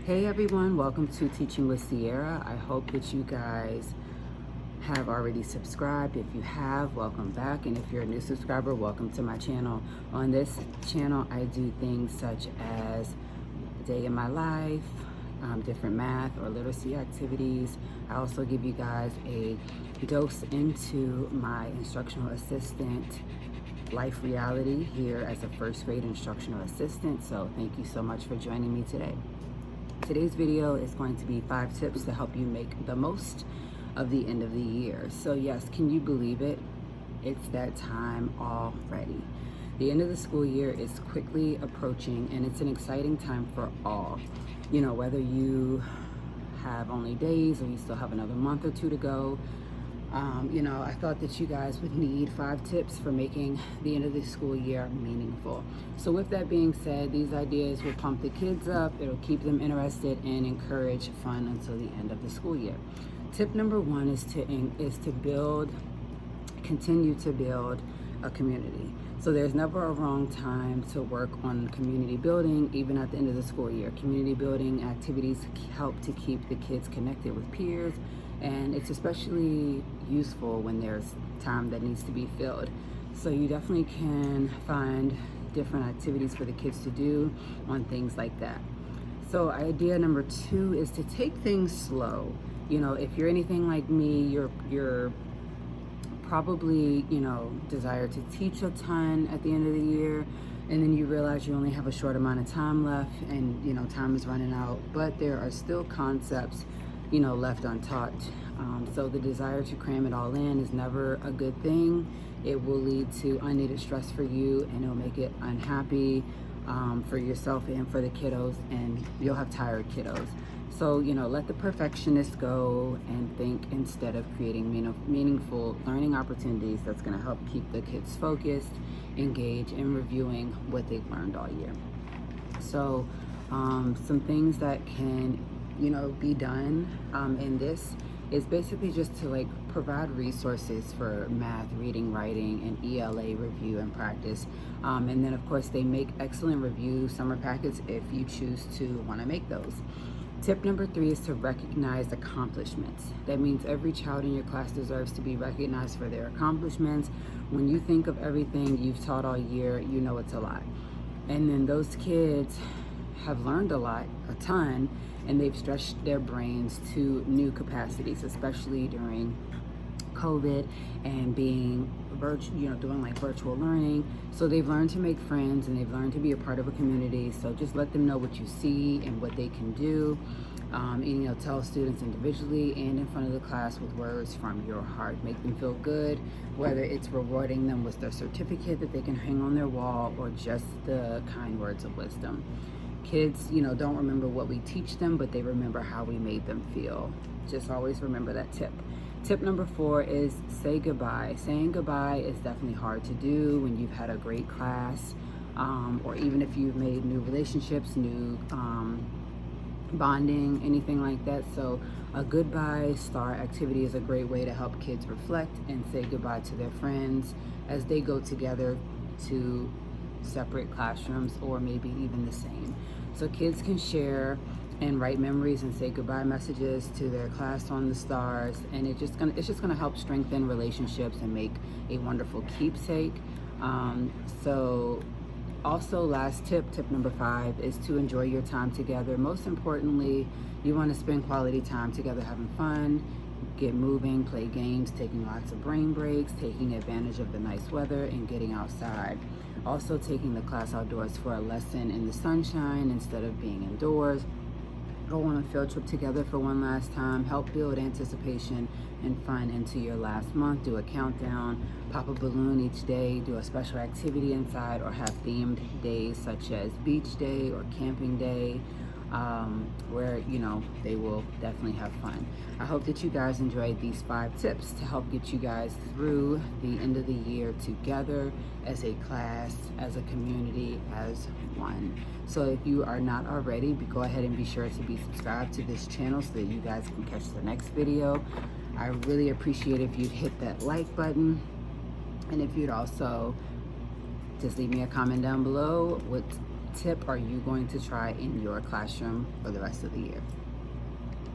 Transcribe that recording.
Hey everyone, welcome to Teaching with Sierra. I hope that you guys have already subscribed. If you have, welcome back. And if you're a new subscriber, welcome to my channel. On this channel, I do things such as day in my life, different math or literacy activities. I also give you guys a dose into my instructional assistant life reality here as a first grade instructional assistant. So thank you so much for joining me today. Today's video is going to be 5 tips to help you make the most of the end of the year. So yes, can you believe it? It's that time already. The end of the school year is quickly approaching, and it's an exciting time for all. You know, whether you have only days or you still have another month or two to go. I thought that you guys would need 5 tips for making the end of the school year meaningful. So with that being said, these ideas will pump the kids up, it'll keep them interested, and encourage fun until the end of the school year. Tip number 1 is to continue to build a community. So there's never a wrong time to work on community building, even at the end of the school year. Community building activities help to keep the kids connected with peers, and it's especially useful when there's time that needs to be filled. So you definitely can find different activities for the kids to do on things like that. So idea number 2 is to take things slow. You know, if you're anything like me, you're probably, desire to teach a ton at the end of the year, and then you realize you only have a short amount of time left, and time is running out, but there are still concepts left untaught. So the desire to cram it all in is never a good thing. It will lead to unneeded stress for you, and it'll make it unhappy for yourself and for the kiddos, and you'll have tired kiddos. So, let the perfectionist go and think instead of creating meaningful learning opportunities that's going to help keep the kids focused, engaged, and reviewing what they've learned all year. So, some things that can, be done in this is basically just to provide resources for math, reading, writing, and ELA review and practice. And then of course they make excellent review summer packets if you choose to want to make those. Tip number 3 is to recognize accomplishments. That means every child in your class deserves to be recognized for their accomplishments. When you think of everything you've taught all year, you know it's a lot. And then those kids have learned a ton, and they've stretched their brains to new capacities, especially during COVID and being doing virtual learning. So they've learned to make friends, and they've learned to be a part of a community. So just let them know what you see and what they can do. And tell students individually and in front of the class with words from your heart. Make them feel good, whether it's rewarding them with their certificate that they can hang on their wall, or just the kind words of wisdom. Kids, don't remember what we teach them, but they remember how we made them feel. Just always remember that tip. Tip number 4 is say goodbye. Saying goodbye is definitely hard to do when you've had a great class, or even if you've made new relationships, new bonding, anything like that. So a goodbye star activity is a great way to help kids reflect and say goodbye to their friends as they go together to separate classrooms, or maybe even the same. So kids can share and write memories and say goodbye messages to their class on the stars, and it's just gonna help strengthen relationships and make a wonderful keepsake. So also, last tip number 5 is to enjoy your time together. Most importantly, you want to spend quality time together having fun, get moving, play games, taking lots of brain breaks, taking advantage of the nice weather, and getting outside. Also taking the class outdoors for a lesson in the sunshine instead of being indoors. Go on a field trip together for one last time. Help build anticipation and fun into your last month. Do a countdown, pop a balloon each day, do a special activity inside, or have themed days such as beach day or camping day, where they will definitely have fun. I hope that you guys enjoyed these 5 tips to help get you guys through the end of the year together as a class, as a community, as one. So if you are not already, go ahead and be sure to be subscribed to this channel so that you guys can catch the next video. I really appreciate if you'd hit that like button, and if you'd also just leave me a comment down below with tip are you going to try in your classroom for the rest of the year?